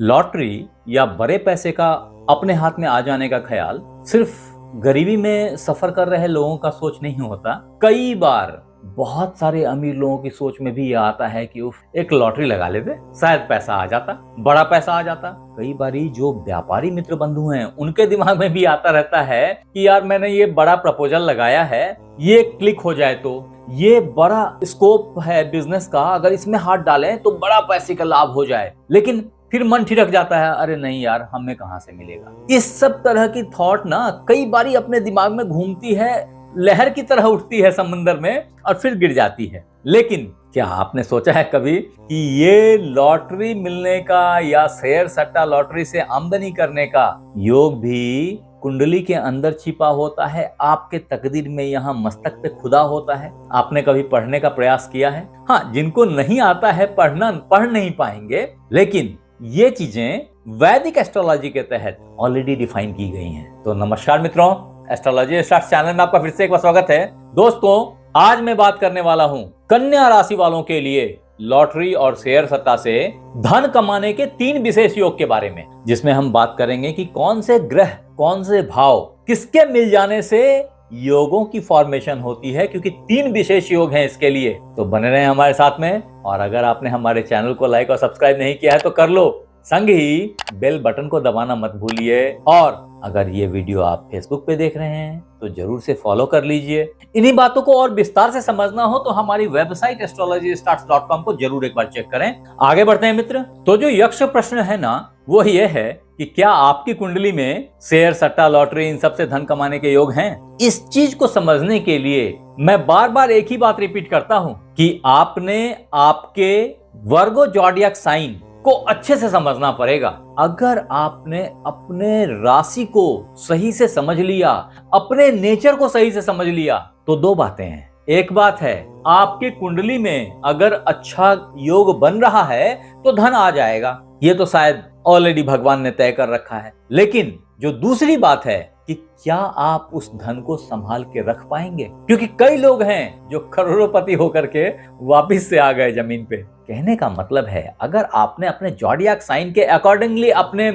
Lottery या बड़े पैसे का अपने हाथ में आ जाने का ख्याल सिर्फ गरीबी में सफर कर रहे लोगों का सोच नहीं होता। कई बार बहुत सारे अमीर लोगों की सोच में भी ये आता है कि उफ, एक लॉटरी लगा लेते, शायद पैसा आ जाता, बड़ा पैसा आ जाता। कई बारी जो व्यापारी मित्र बंधु हैं उनके दिमाग में भी आता रहता है कि यार मैंने ये बड़ा प्रपोजल लगाया है, ये क्लिक हो जाए तो, ये बड़ा स्कोप है बिजनेस का, अगर इसमें हाथ डालें तो बड़ा पैसे का लाभ हो जाए। लेकिन फिर मन ठिठक जाता है, अरे नहीं यार हमें कहां से मिलेगा। इस सब तरह की थॉट ना कई बारी अपने दिमाग में घूमती है, लहर की तरह उठती है समंदर में और फिर गिर जाती है। लेकिन क्या आपने सोचा है कभी कि ये लॉटरी मिलने का या शेयर सट्टा लॉटरी से आमदनी करने का योग भी कुंडली के अंदर छिपा होता है, आपके तकदीर में यहाँ मस्तक पे खुदा होता है। आपने कभी पढ़ने का प्रयास किया है? हाँ, जिनको नहीं आता है पढ़ना, पढ़ नहीं पाएंगे, लेकिन ये चीजें वैदिक एस्ट्रोलॉजी के तहत ऑलरेडी डिफाइन की गई हैं। तो नमस्कार मित्रों, एस्ट्रोलॉजी स्टार्स चैनल में आपका फिर से एक बार स्वागत है। दोस्तों, आज मैं बात करने वाला हूं कन्या राशि वालों के लिए लॉटरी और शेयर सट्टा से धन कमाने के 3 विशेष योग के बारे में, जिसमें हम बात करेंगे कि कौन से ग्रह, कौन से भाव, किसके मिल जाने से योगों की फॉर्मेशन होती है, क्योंकि 3 विशेष योग हैं इसके लिए। तो बने रहें हमारे साथ में, और अगर आपने हमारे चैनल को लाइक और सब्सक्राइब नहीं किया है तो कर लो, संग ही बेल बटन को दबाना मत भूलिए। और अगर ये वीडियो आप फेसबुक पे देख रहे हैं तो जरूर से फॉलो कर लीजिए। इन्हीं बातों को और विस्तार से समझना हो तो हमारी वेबसाइट astrologystarts.com को जरूर एक बार चेक करें। आगे बढ़ते हैं मित्र। तो जो यक्ष प्रश्न है ना, वो ये है कि क्या आपकी कुंडली में शेयर सट्टा लॉटरी इन सब से धन कमाने के योग हैं? इस चीज को समझने के लिए मैं बार बार एक ही बात रिपीट करता हूं कि आपने आपके वर्गो जॉडियक साइन को अच्छे से समझना पड़ेगा। अगर आपने अपने राशि को सही से समझ लिया, अपने नेचर को सही से समझ लिया, तो 2 बातें हैं। एक बात है, आपकी कुंडली में अगर अच्छा योग बन रहा है तो धन आ जाएगा, ये तो शायद ऑलरेडी भगवान ने तय कर रखा है। लेकिन जो दूसरी बात है कि क्या आप उस धन को संभाल के रख पाएंगे, क्योंकि कई लोग हैं जो करोड़पति होकर के वापिस से आ गए जमीन पे। कहने का मतलब है, अगर आपने अपने जॉडियक साइन के अकॉर्डिंगली अपने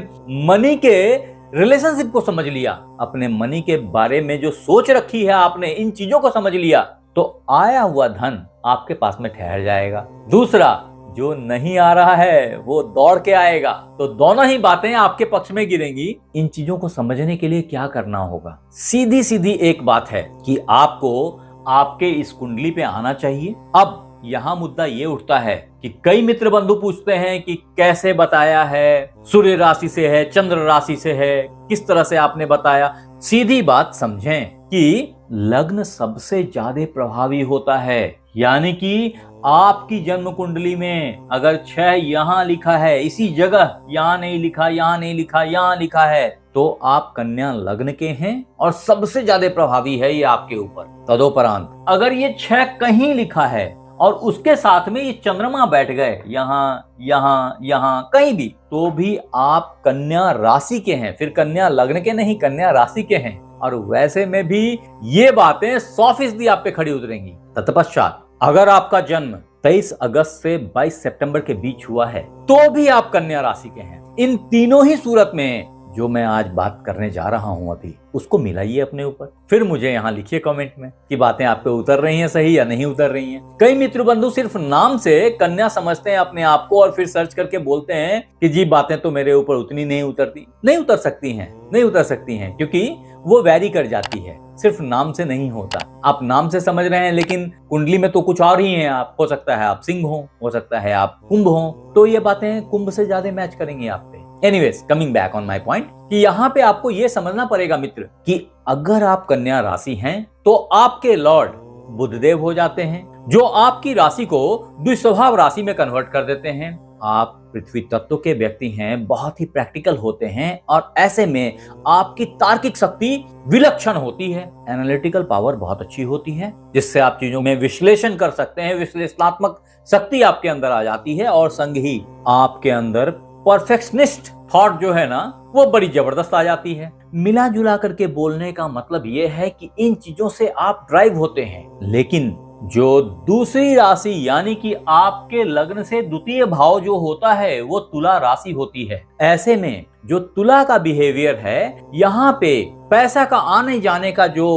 मनी के रिलेशनशिप को समझ लिया, अपने मनी के बारे में जो सोच रखी है आपने, इन चीजों को समझ लिया, तो आया हुआ धन आपके पास में ठहर जाएगा। दूसरा, जो नहीं आ रहा है वो दौड़ के आएगा। तो दोनों ही बातें आपके पक्ष में गिरेंगी। इन चीजों को समझने के लिए क्या करना होगा? सीधी सीधी एक बात है कि आपको आपके इस कुंडली पे आना चाहिए। अब यहाँ मुद्दा ये उठता है कि कई मित्र बंधु पूछते हैं कि कैसे बताया है, सूर्य राशि से है, चंद्र राशि से है, किस तरह से आपने बताया? सीधी बात समझें कि लग्न सबसे ज्यादा प्रभावी होता है। यानी कि आपकी जन्म कुंडली में अगर 6 यहाँ लिखा है, इसी जगह यहाँ नहीं लिखा, यहाँ नहीं लिखा, यहाँ लिखा है, तो आप कन्या लग्न के हैं और सबसे ज्यादा प्रभावी है ये आपके ऊपर। तदोपरांत अगर ये 6 कहीं लिखा है और उसके साथ में ये चंद्रमा बैठ गए यहाँ यहाँ यहाँ कहीं भी, तो भी आप कन्या राशि के हैं। फिर कन्या लग्न के नहीं, कन्या राशि के हैं। और वैसे में भी ये बातें 100% आप पे खड़ी उतरेंगी। तत्पश्चात अगर आपका जन्म 23 अगस्त से 22 सितंबर के बीच हुआ है तो भी आप कन्या राशि के हैं। इन तीनों ही सूरत में जो मैं आज बात करने जा रहा हूं अभी, उसको मिलाइए अपने ऊपर, फिर मुझे यहाँ लिखिए कमेंट में कि बातें आप पे उतर रही हैं सही या नहीं उतर रही हैं। कई मित्र बंधु सिर्फ नाम से कन्या समझते हैं अपने आप को और फिर सर्च करके बोलते हैं कि जी बातें तो मेरे ऊपर उतनी नहीं उतरती। नहीं उतर सकती हैं, नहीं उतर सकती हैं, क्योंकि वो वैरी कर जाती है। सिर्फ नाम से नहीं होता। आप नाम से समझ रहे हैं लेकिन कुंडली में तो कुछ और ही है। आप, हो सकता है आप सिंह हो सकता है आप कुंभ हो, तो ये बातें कुंभ से ज्यादा मैच करेंगी आप पे। Anyways, coming back on my point कि यहाँ पे आपको ये समझना पड़ेगा मित्र कि अगर आप कन्या राशि हैं तो आपके लॉर्ड बुधदेव हो जाते हैं, जो आपकी राशि को द्विस्वभाव राशि में कन्वर्ट कर देते हैं। आप पृथ्वी तत्व के व्यक्ति हैं, बहुत ही प्रैक्टिकल होते हैं, और ऐसे में आपकी तार्किक शक्ति विलक्षण होती है। एनालिटिकल पावर बहुत अच्छी होती है, जिससे आप चीजों में विश्लेषण कर सकते हैं। विश्लेषणात्मक शक्ति आपके अंदर आ जाती है, और संग ही आपके अंदर परफेक्शनिस्ट थॉट जो है ना, वो बड़ी जबरदस्त आ जाती है। मिला जुला करके बोलने का मतलब ये है कि इन चीजों से आप ड्राइव होते हैं, लेकिन जो दूसरी राशि यानी कि आपके लग्न से द्वितीय भाव जो होता है वो तुला राशि होती है। ऐसे में जो तुला का बिहेवियर है, यहाँ पे पैसा का आने जाने का जो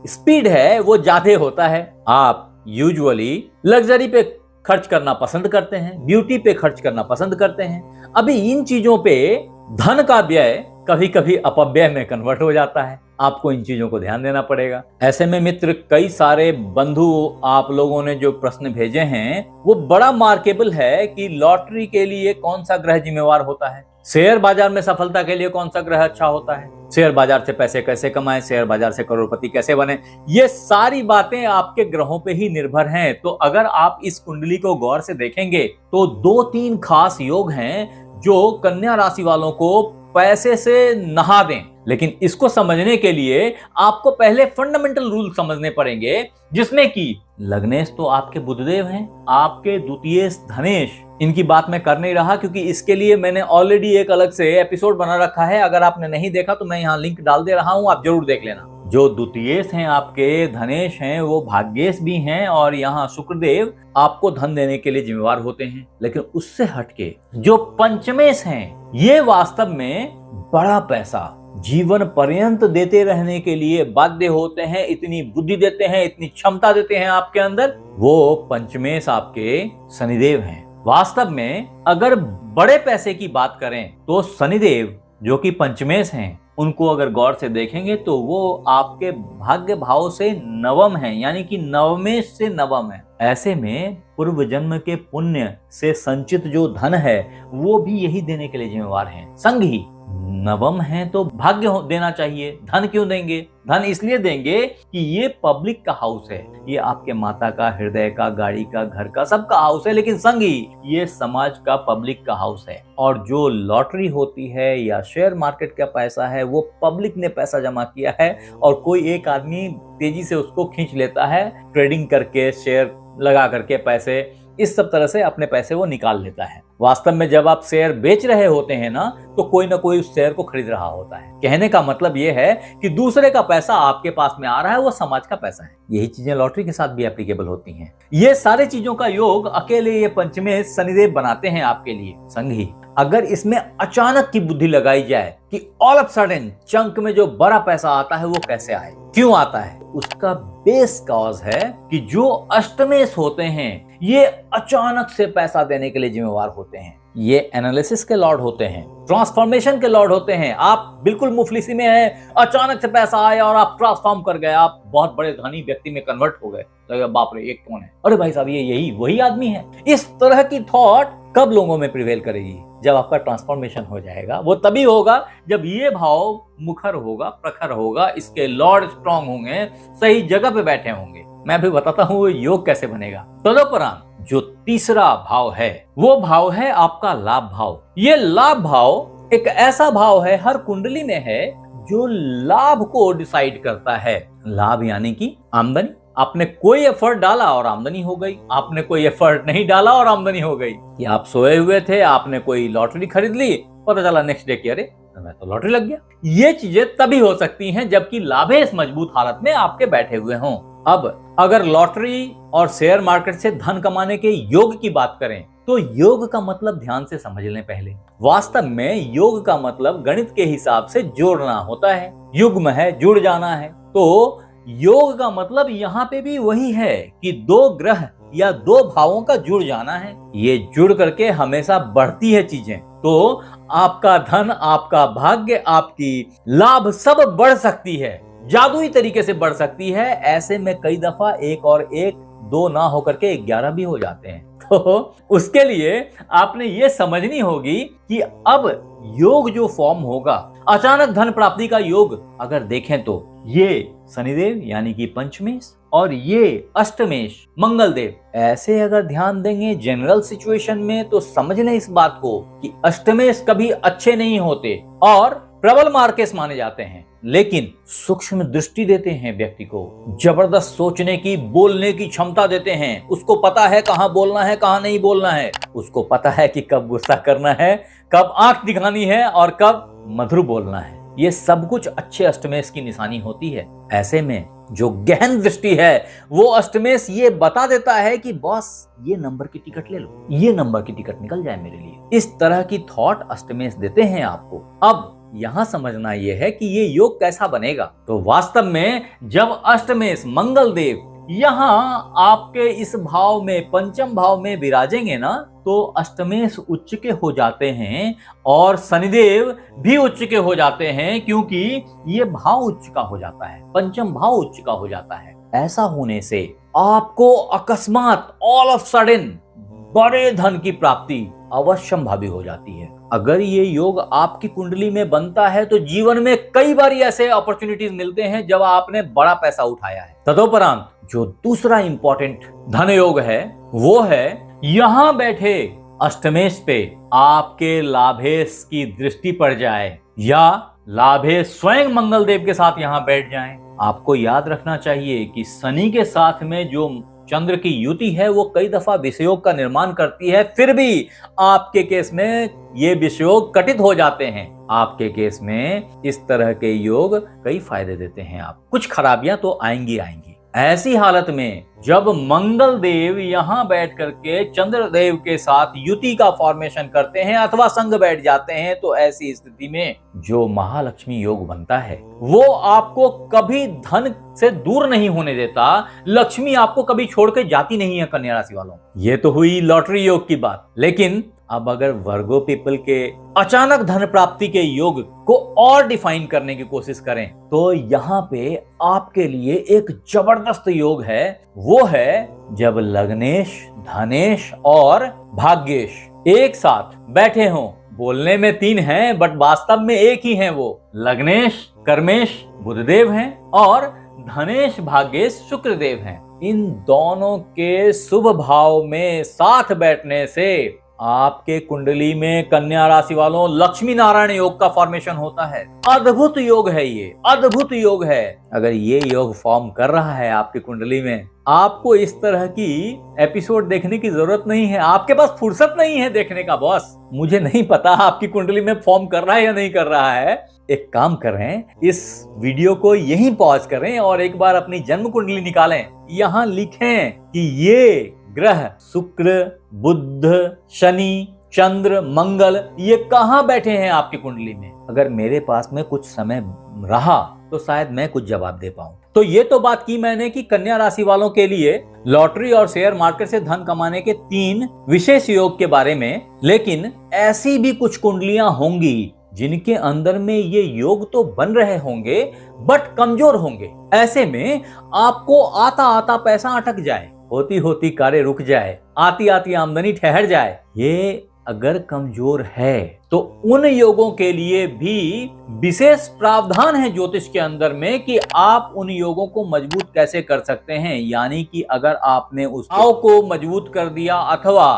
स्पीड है वो ज्यादा होता है। आप यूजुअली लग्जरी पे खर्च करना पसंद करते हैं, ब्यूटी पे खर्च करना पसंद करते हैं। अभी इन चीजों पे धन का व्यय कभी कभी अपव्यय में कन्वर्ट हो जाता है। आपको इन चीजों को ध्यान देना पड़ेगा। ऐसे में मित्र, कई सारे बंधु आप लोगों ने जो प्रश्न भेजे हैं वो बड़ा मार्केबल है कि लॉटरी के लिए कौन सा ग्रह जिम्मेवार होता है, शेयर बाजार में सफलता के लिए कौन सा ग्रह अच्छा होता है, शेयर बाजार से पैसे कैसे कमाएं, शेयर बाजार से करोड़पति कैसे बने। ये सारी बातें आपके ग्रहों पे ही निर्भर हैं। तो अगर आप इस कुंडली को गौर से देखेंगे तो 2-3 खास योग हैं जो कन्या राशि वालों को पैसे से नहा दें। लेकिन इसको समझने के लिए आपको पहले फंडामेंटल रूल समझने पड़ेंगे, जिसमें कि लग्नेश तो आपके बुधदेव हैं, आपके द्वितीय धनेश। इनकी बात मैं कर नहीं रहा क्योंकि इसके लिए मैंने ऑलरेडी एक अलग से एपिसोड बना रखा है। अगर आपने नहीं देखा तो मैं यहाँ लिंक डाल दे रहा हूँ, आप जरूर देख लेना। जो द्वितीयेश हैं आपके धनेश हैं वो भाग्येश भी हैं, और यहाँ शुक्रदेव आपको धन देने के लिए जिम्मेवार होते हैं। लेकिन उससे हटके जो पंचमेश हैं ये वास्तव में बड़ा पैसा जीवन पर्यंत देते रहने के लिए बाध्य होते हैं। इतनी बुद्धि देते हैं, इतनी क्षमता देते हैं आपके अंदर। वो पंचमेश आपके शनिदेव हैं। वास्तव में अगर बड़े पैसे की बात करें तो शनिदेव जो कि पंचमेश हैं, उनको अगर गौर से देखेंगे तो वो आपके भाग्य भाव से नवम है, यानी कि नवमेश से नवम है। ऐसे में पूर्व जन्म के पुण्य से संचित जो धन है वो भी यही देने के लिए जिम्मेवार हैं। संग ही नवम है तो भाग्य देना चाहिए। धन क्यों देंगे? धन इसलिए देंगे कि ये पब्लिक का हाउस है, ये आपके माता का, हृदय का, गाड़ी का, घर का, सबका हाउस है। लेकिन संग ही ये समाज का, पब्लिक का हाउस है। और जो लॉटरी होती है या शेयर मार्केट का पैसा है वो पब्लिक ने पैसा जमा किया है और कोई एक आदमी तेजी से उसको खींच लेता है, ट्रेडिंग करके, शेयर लगा करके पैसे, इस सब तरह से अपने पैसे वो निकाल लेता है। वास्तव में जब आप शेयर बेच रहे होते हैं ना तो कोई ना कोई उस शेयर को खरीद रहा होता है। कहने का मतलब ये है कि दूसरे का पैसा आपके पास में आ रहा है, वो समाज का पैसा है। यही चीजें लॉटरी के साथ भी एप्लीकेबल होती हैं। ये सारे चीजों का योग अकेले ये पंचमेश शनिदेव बनाते हैं आपके लिए। संग ही अगर इसमें अचानक की बुद्धि लगाई जाए कि ऑल ऑफ सडन चंक में जो बड़ा पैसा आता है वो कैसे आए, क्यों आता है, उसका बेस कॉज है कि जो अष्टमेश होते हैं ये अचानक से पैसा देने के लिए जिम्मेवार होते हैं। ये एनालिसिस के लॉर्ड होते हैं, ट्रांसफॉर्मेशन के लॉर्ड होते हैं। आप बिल्कुल मुफलिसी में हैं, अचानक से पैसा आया और आप ट्रांसफॉर्म कर गए, आप बहुत बड़े धनी व्यक्ति में कन्वर्ट हो गए। तो बाप रे, एक कौन है? अरे भाई साहब, ये यही वही आदमी है। इस तरह की थॉट कब लोगों में प्रिवेल करेगी? जब आपका ट्रांसफॉर्मेशन हो जाएगा। वो तभी होगा जब ये भाव मुखर होगा, प्रखर होगा, इसके लॉर्ड स्ट्रांग होंगे, सही जगह पे बैठे होंगे। मैं भी बताता हूँ वो योग कैसे बनेगा। तदुपरांत जो तीसरा भाव है वो भाव है आपका लाभ भाव। ये लाभ भाव एक ऐसा भाव है, हर कुंडली में है, जो लाभ को डिसाइड करता है। लाभ यानी कि आमदनी। आपने कोई एफर्ट डाला और आमदनी हो गई, आपने कोई एफर्ट नहीं डाला और आमदनी हो गई। कि आप सोए हुए थे, आपने कोई लॉटरी खरीद ली, पता चला नेक्स्ट डे कि अरे मैं तो लॉटरी लग गया। ये चीजें तभी हो सकती हैं जबकि लाभेश मजबूत हालत में आपके बैठे हुए हों। अब अगर लॉटरी और शेयर मार्केट से धन कमाने के योग की बात करें तो योग का मतलब ध्यान से समझ लें पहले। वास्तव में योग का मतलब गणित के हिसाब से जोड़ना होता है। युग्म है, जुड़ जाना है। तो योग का मतलब यहाँ पे भी वही है कि दो ग्रह या दो भावों का जुड़ जाना है। ये जुड़ करके हमेशा बढ़ती है चीजें। तो आपका धन, आपका भाग्य, आपकी लाभ सब बढ़ सकती है, जादुई तरीके से बढ़ सकती है। ऐसे में कई दफा एक और एक दो ना होकर के 11 भी हो जाते हैं। तो उसके लिए आपने ये समझनी होगी कि अब योग जो फॉर्म होगा, अचानक धन प्राप्ति का योग अगर देखें तो ये शनिदेव यानी कि पंचमेश और ये अष्टमेश मंगलदेव, ऐसे अगर ध्यान देंगे जनरल सिचुएशन में तो समझ लें इस बात को कि अष्टमेश कभी अच्छे नहीं होते और प्रबल मार्केस माने जाते हैं। लेकिन सूक्ष्म दृष्टि देते हैं व्यक्ति को, जबरदस्त सोचने की, बोलने की क्षमता देते हैं। उसको पता है कहाँ बोलना है, कहाँ नहीं बोलना है। उसको पता है कि कब गुस्सा करना है, कब आंख दिखानी है और कब मधुर बोलना है। ये सब कुछ अच्छे अष्टमेश की निशानी होती है। ऐसे में जो गहन दृष्टि है वो अष्टमेश ये बता देता है कि बॉस ये नंबर की टिकट ले लो, ये नंबर की टिकट निकल जाए मेरे लिए। इस तरह की थॉट अष्टमेश देते हैं आपको। अब यहाँ समझना यह है कि ये योग कैसा बनेगा। तो वास्तव में जब अष्टमेश मंगल देव यहाँ आपके इस भाव में, पंचम भाव में विराजेंगे ना, तो अष्टमेश उच्च के हो जाते हैं और शनिदेव भी उच्च के हो जाते हैं, क्योंकि ये भाव उच्च का हो जाता है, पंचम भाव उच्च का हो जाता है। ऐसा होने से आपको अकस्मात ऑल ऑफ सडन बड़े धन की प्राप्ति अवश्यंभावी हो जाती है। अगर ये योग आपकी कुंडली में बनता है तो जीवन में कई बार ऐसे अपॉर्चुनिटीज मिलते हैं जब आपने बड़ा पैसा उठाया है। तदोपरांत जो दूसरा इंपॉर्टेंट धन योग है वो है यहां बैठे अष्टमेश पे आपके लाभेश की दृष्टि पड़ जाए या लाभेश स्वयं मंगल देव के साथ यहां बैठ जाएं। आपको याद रखना चाहिए कि शनि के साथ में जो चंद्र की युति है वो कई दफा विषयोग का निर्माण करती है, फिर भी आपके केस में ये विषयोग कटित हो जाते हैं। आपके केस में इस तरह के योग कई फायदे देते हैं। आप कुछ खराबियां तो आएंगी। ऐसी हालत में जब मंगल देव यहाँ बैठ करके चंद्र देव के साथ युति का फॉर्मेशन करते हैं अथवा संग बैठ जाते हैं, तो ऐसी स्थिति में जो महालक्ष्मी योग बनता है वो आपको कभी धन से दूर नहीं होने देता। लक्ष्मी आपको कभी छोड़ के जाती नहीं है कन्या राशि वालों। ये तो हुई लॉटरी योग की बात, लेकिन अब अगर वर्गो पीपल के अचानक धन प्राप्ति के योग को और डिफाइन करने की कोशिश करें तो यहाँ पे आपके लिए एक जबरदस्त योग है। वो है जब लग्नेश, धनेश और भाग्येश एक साथ बैठे हों। बोलने में तीन हैं बट वास्तव में एक ही हैं। वो लग्नेश कर्मेश बुधदेव हैं और धनेश भाग्येश शुक्रदेव हैं। इन दोनों के शुभ भाव में साथ बैठने से आपके कुंडली में कन्या राशि वालों लक्ष्मी नारायण योग का फॉर्मेशन होता है। अद्भुत योग है, ये अद्भुत योग है। अगर ये योग फॉर्म कर रहा है आपकी कुंडली में, आपको इस तरह की एपिसोड देखने की जरूरत नहीं है। आपके पास फुर्सत नहीं है देखने का। बॉस मुझे नहीं पता आपकी कुंडली में फॉर्म कर रहा है या नहीं कर रहा है। एक काम करें, इस वीडियो को यहीं पॉज करें और एक बार अपनी जन्म कुंडली निकालें। यहाँ लिखें कि ये ग्रह शुक्र, बुध, शनि, चंद्र, मंगल ये कहाँ बैठे हैं आपकी कुंडली में। अगर मेरे पास में कुछ समय रहा तो शायद मैं कुछ जवाब दे पाऊं। तो ये तो बात की मैंने कि कन्या राशि वालों के लिए लॉटरी और शेयर मार्केट से धन कमाने के 3 विशेष योग के बारे में, लेकिन ऐसी भी कुछ कुंडलियां होंगी जिनके अंदर में ये योग तो बन रहे होंगे बट कमजोर होंगे। ऐसे में आपको आता आता पैसा अटक जाए, होती होती कार्य रुक जाए, आती आती आमदनी ठहर जाए। ये अगर कमजोर है तो उन योगों के लिए भी विशेष प्रावधान है ज्योतिष के अंदर में कि आप उन योगों को मजबूत कैसे कर सकते हैं। यानी कि अगर आपने उस भाव को मजबूत कर दिया अथवा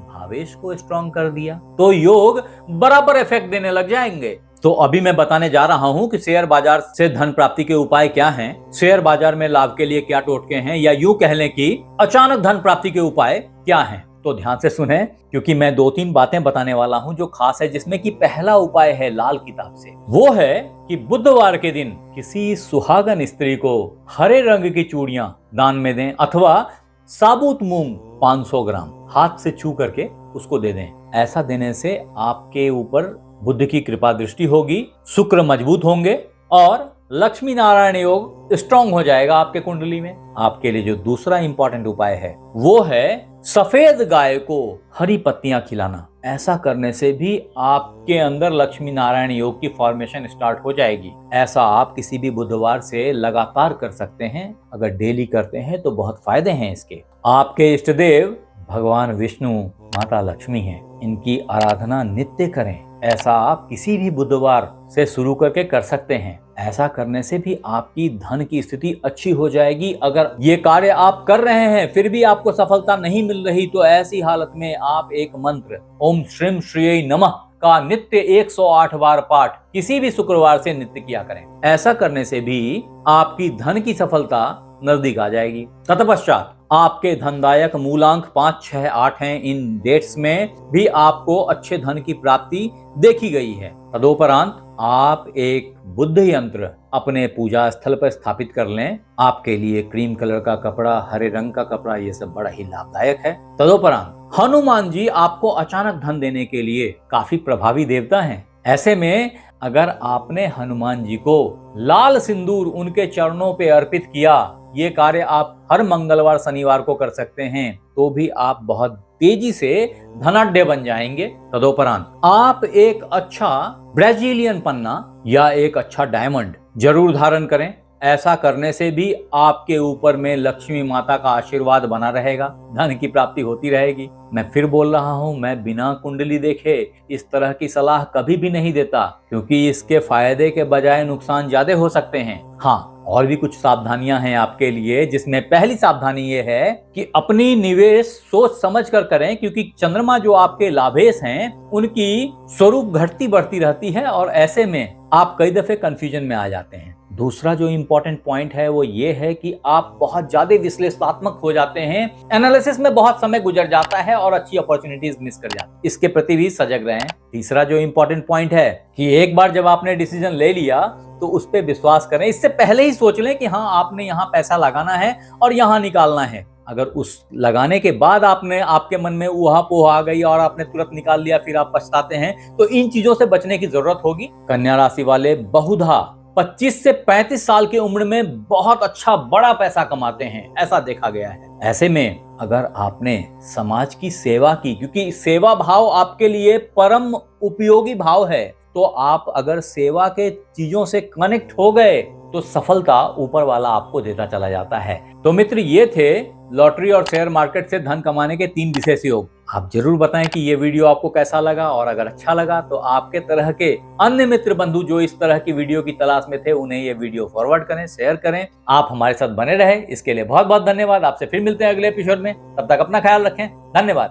भावेश को स्ट्रॉन्ग कर दिया तो योग बराबर इफेक्ट देने लग जाएंगे। तो अभी मैं बताने जा रहा हूं कि शेयर बाजार से धन प्राप्ति के उपाय क्या हैं, शेयर बाजार में लाभ के लिए क्या टोटके हैं, या यूं कह लें कि अचानक धन प्राप्ति के उपाय क्या हैं। तो ध्यान से सुने, क्योंकि मैं 2-3 बातें बताने वाला हूं जो खास है, जिसमें कि पहला उपाय है लाल किताब से। वो है कि बुधवार के दिन किसी सुहागन स्त्री को हरे रंग की चूड़ियां दान में दें अथवा साबुत मूंग 500 ग्राम हाथ से छू करके उसको दे दें। ऐसा देने से आपके ऊपर बुद्ध की कृपा दृष्टि होगी, शुक्र मजबूत होंगे और लक्ष्मी नारायण योग स्ट्रॉन्ग हो जाएगा आपके कुंडली में। आपके लिए जो दूसरा इंपॉर्टेंट उपाय है वो है सफेद गाय को हरी पत्तियां खिलाना। ऐसा करने से भी आपके अंदर लक्ष्मी नारायण योग की फॉर्मेशन स्टार्ट हो जाएगी। ऐसा आप किसी भी बुधवार से लगातार कर सकते हैं। अगर डेली करते हैं तो बहुत फायदे हैं इसके। आपके इष्ट देव भगवान विष्णु, माता लक्ष्मी हैं, इनकी आराधना नित्य करें। ऐसा आप किसी भी बुधवार से शुरू करके कर सकते हैं। ऐसा करने से भी आपकी धन की स्थिति अच्छी हो जाएगी। अगर ये कार्य आप कर रहे हैं फिर भी आपको सफलता नहीं मिल रही तो ऐसी हालत में आप एक मंत्र ओम श्रीम श्रीय नमः का नित्य 108 बार पाठ किसी भी शुक्रवार से नित्य किया करें। ऐसा करने से भी आपकी धन की सफलता नजदीक आ जाएगी। तत्पश्चात आपके धनदायक मूलांक 5, 6, 8 हैं। इन डेट्स में भी आपको अच्छे धन की प्राप्ति देखी गई है। तदोपरांत आप एक बुद्ध यंत्र अपने पूजा स्थल पर स्थापित कर लें। आपके लिए क्रीम कलर का कपड़ा, हरे रंग का कपड़ा, ये सब बड़ा ही लाभदायक है। तदोपरांत हनुमान जी आपको अचानक धन देने के लिए काफी प्रभावी देवता हैं। ऐसे में अगर आपने हनुमान जी को लाल सिंदूर उनके चरणों पे अर्पित किया, ये कार्य आप हर मंगलवार शनिवार को कर सकते हैं, तो भी आप बहुत तेजी से धनाढ्य बन जाएंगे। तदोपरांत आप एक अच्छा ब्राजीलियन पन्ना या एक अच्छा डायमंड जरूर धारण करें। ऐसा करने से भी आपके ऊपर में लक्ष्मी माता का आशीर्वाद बना रहेगा, धन की प्राप्ति होती रहेगी। मैं फिर बोल रहा हूं, मैं बिना कुंडली देखे इस तरह की सलाह कभी भी नहीं देता, क्योंकि इसके फायदे के बजाय नुकसान ज्यादा हो सकते हैं। हाँ, और भी कुछ सावधानियां हैं आपके लिए, जिसमें पहली सावधानी ये है कि अपनी निवेश सोच समझ कर करें, क्योंकि चंद्रमा जो आपके लाभेश हैं उनकी स्वरूप घटती बढ़ती रहती है और ऐसे में आप कई दफे कंफ्यूजन में आ जाते हैं। दूसरा जो इंपॉर्टेंट पॉइंट है वो ये है कि आप बहुत ज्यादा विश्लेषणात्मक हो जाते हैं, एनालिसिस में बहुत समय गुजर जाता है और अच्छी अपॉर्चुनिटीज मिस कर जाते हैं। इसके प्रति भी सजग रहें। तीसरा जो इंपॉर्टेंट पॉइंट है कि एक बार जब आपने डिसीजन ले लिया तो उस पर विश्वास करें। इससे पहले ही सोच लें कि हाँ, आपने यहाँ पैसा लगाना है और यहाँ निकालना है। अगर उस लगाने के बाद आपके मन में ऊहा-पोह आ गई और आपने तुरंत निकाल लिया, फिर आप पछताते हैं, तो इन चीजों से बचने की जरूरत होगी। कन्या राशि वाले बहुधा 25 से 35 साल की उम्र में बहुत अच्छा बड़ा पैसा कमाते हैं, ऐसा देखा गया है। ऐसे में अगर आपने समाज की सेवा की, क्योंकि सेवा भाव आपके लिए परम उपयोगी भाव है, तो आप अगर सेवा के चीजों से कनेक्ट हो गए तो सफलता ऊपर वाला आपको देता चला जाता है। तो मित्र, ये थे लॉटरी और शेयर मार्केट से धन कमाने के 3 विशेष योग। आप जरूर बताएं कि ये वीडियो आपको कैसा लगा, और अगर अच्छा लगा तो आपके तरह के अन्य मित्र बंधु जो इस तरह की वीडियो की तलाश में थे, उन्हें ये वीडियो फॉरवर्ड करें, शेयर करें। आप हमारे साथ बने रहे, इसके लिए बहुत बहुत धन्यवाद। आपसे फिर मिलते हैं अगले एपिसोड में। तब तक अपना ख्याल रखें। धन्यवाद।